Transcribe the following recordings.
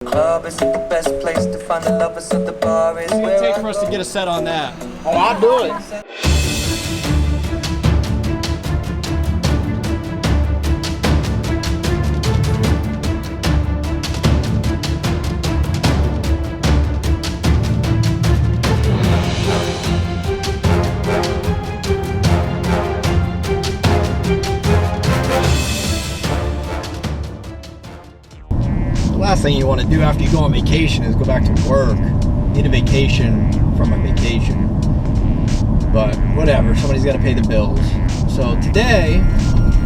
Club is the best place to find the lovers, so the bar is What where would it take I for us to get a set on that? Oh, I'll do it. The last thing you want to do after you go on vacation is go back to work. Need a vacation from my vacation. But whatever, somebody's got to pay the bills. So today,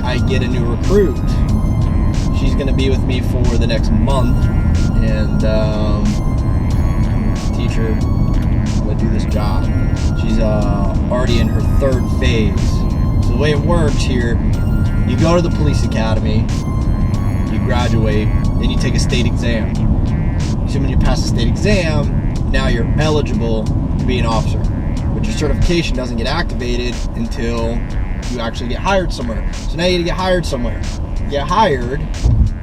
I get a new recruit. She's going to be with me for the next month and teach her how to do this job. She's already in her third phase. So the way it works here, you go to the police academy, you graduate, then you take a state exam. So when you pass the state exam, now you're eligible to be an officer. But your certification doesn't get activated until you actually get hired somewhere. So now you gotta get hired somewhere. Get hired,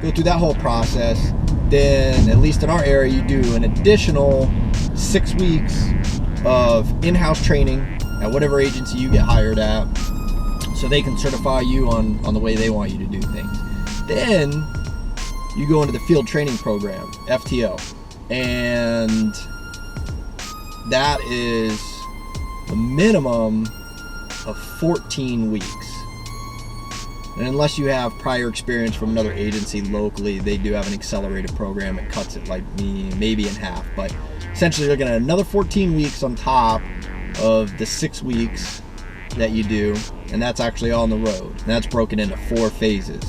go through that whole process, then at least in our area you do an additional 6 weeks of in-house training at whatever agency you get hired at, so they can certify you on the way they want you to do things. Then you go into the field training program, FTO, and that is a minimum of 14 weeks. And unless you have prior experience from another agency locally, they do have an accelerated program. It cuts it like maybe in half, but essentially you're looking at another 14 weeks on top of the 6 weeks that you do, and that's actually on the road. And that's broken into 4 phases.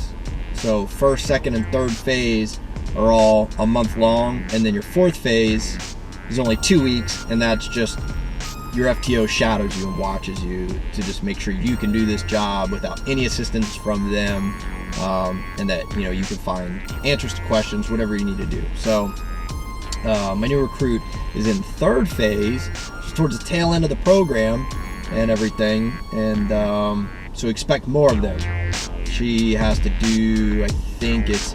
So first, second, and third phase are all a month long, and then your fourth phase is only 2 weeks, and that's just your FTO shadows you and watches you to just make sure you can do this job without any assistance from them, and that you can find answers to questions, whatever you need to do. So my new recruit is in third phase, towards the tail end of the program and everything, and so expect more of them. She has to do, I think it's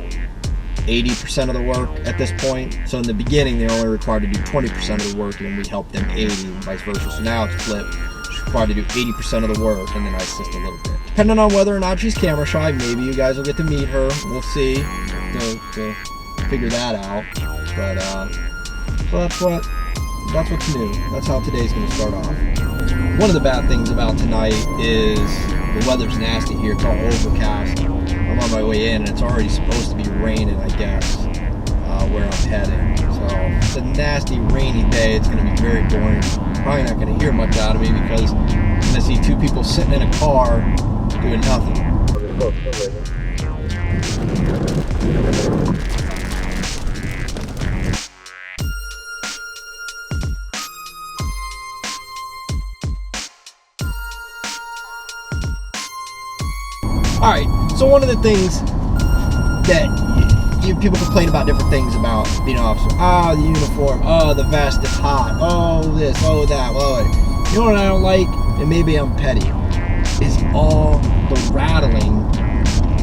80% of the work at this point. So in the beginning, they're only required to do 20% of the work, and we help them 80, and vice versa. So now it's flipped. She's required to do 80% of the work, and then I assist a little bit. Depending on whether or not she's camera shy, maybe you guys will get to meet her. We'll see to figure that out. But so that's what's new. That's how today's going to start off. One of the bad things about tonight is the weather's nasty here. It's all overcast. I'm on my way in, and it's already supposed to be raining, I guess, where I'm heading. So it's a nasty, rainy day. It's going to be very boring. Probably not going to hear much out of me because I'm going to see 2 people sitting in a car doing nothing. Alright, so one of the things that people complain about different things about being an officer. The uniform, the vest, it's hot, this, that, you know what I don't like, and maybe I'm petty, is all the rattling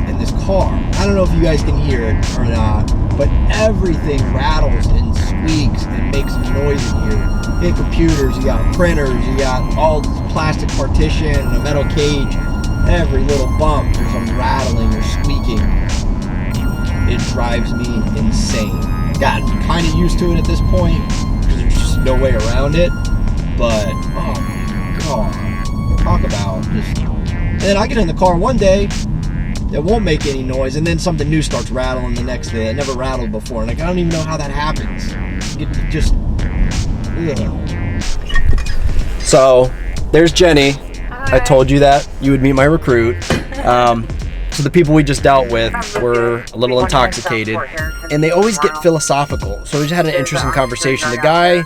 in this car. I don't know if you guys can hear it or not, but everything rattles and squeaks and makes noise in here. You got computers, you got printers, you got all this plastic partition and a metal cage. Every little bump, there's some rattling or squeaking. It drives me insane. I've gotten kind of used to it at this point because there's just no way around it. But, oh my God. Talk about just... And then I get in the car one day, it won't make any noise, and then something new starts rattling the next day. It never rattled before, and I don't even know how that happens. It just... Ugh. So, there's Jenny. I told you that you would meet my recruit. So the people we just dealt with were a little intoxicated, and they always get philosophical. So we just had an interesting conversation. The guy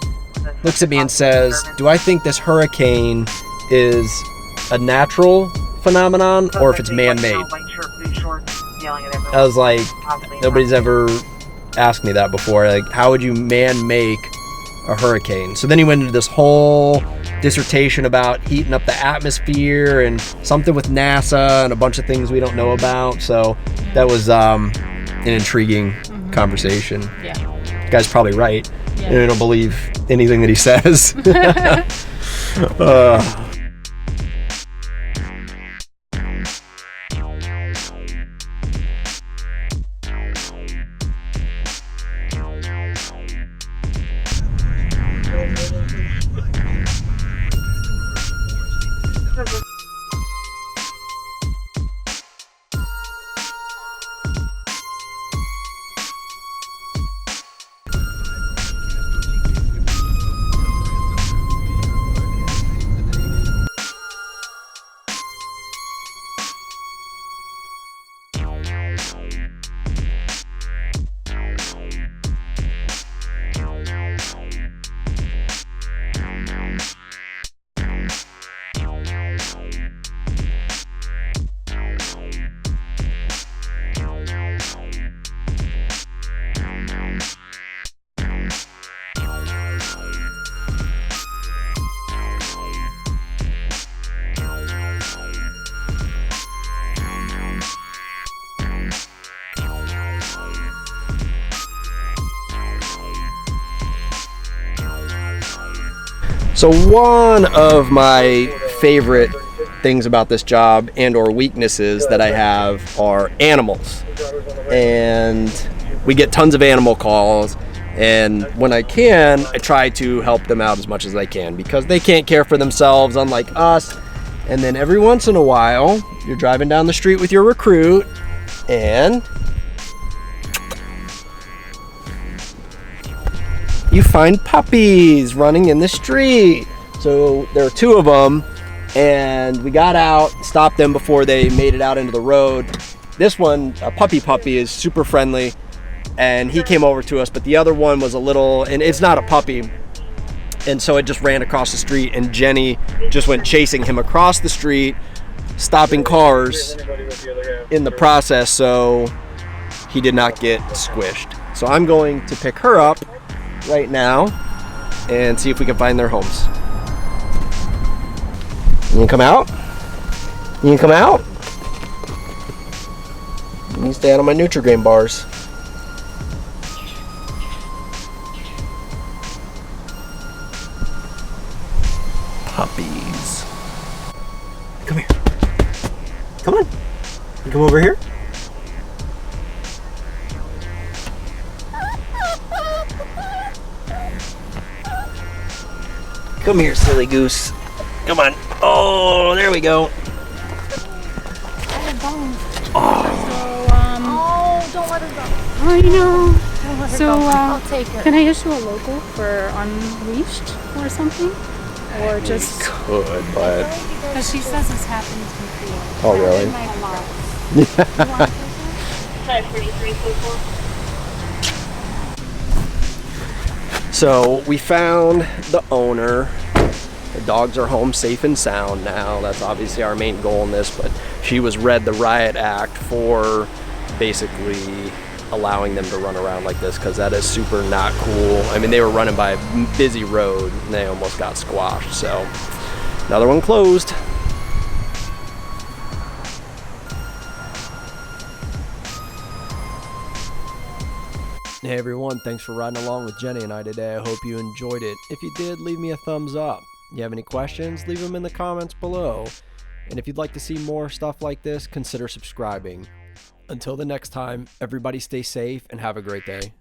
looks at me and says, "Do I think this hurricane is a natural phenomenon or if it's man-made?" I was like, nobody's ever asked me that before. Like, how would you man-make a hurricane? So then he went into this whole dissertation about heating up the atmosphere and something with NASA and a bunch of things we don't know about. So that was an intriguing conversation. Yeah. The guy's probably right. Yeah. And I don't believe anything that he says. So one of my favorite things about this job and or weaknesses that I have are animals. And we get tons of animal calls, and when I can, I try to help them out as much as I can because they can't care for themselves, unlike us. And then every once in a while, you're driving down the street with your recruit and you find puppies running in the street. So there are two of them, and we got out, stopped them before they made it out into the road. This one, a puppy, is super friendly, and he came over to us, but the other one was a little, and it's not a puppy, and so it just ran across the street, and Jenny just went chasing him across the street, stopping cars in the process, so he did not get squished. So I'm going to pick her up right now and see if we can find their homes. You can come out? You can come out? You can stay out of my Nutri-Grain bars. Puppies. Come here. Come on. You come over here. Come here, silly goose. Come on. Oh, there we go. Oh, don't let her go. I know. Don't let her So, go. I'll take her. Can I issue a local for unleashed or something? Or just Could, but because she says this happened before. oh really? A lot. So we found the owner. The dogs are home safe and sound now. That's obviously our main goal in this, but she was read the riot act for basically allowing them to run around like this because that is super not cool. I mean, they were running by a busy road and they almost got squashed. So another one closed. Hey everyone, thanks for riding along with Jenny and I today. I hope you enjoyed it. If you did, leave me a thumbs up. You have any questions, leave them in the comments below. And if you'd like to see more stuff like this, consider subscribing. Until the next time, everybody stay safe and have a great day.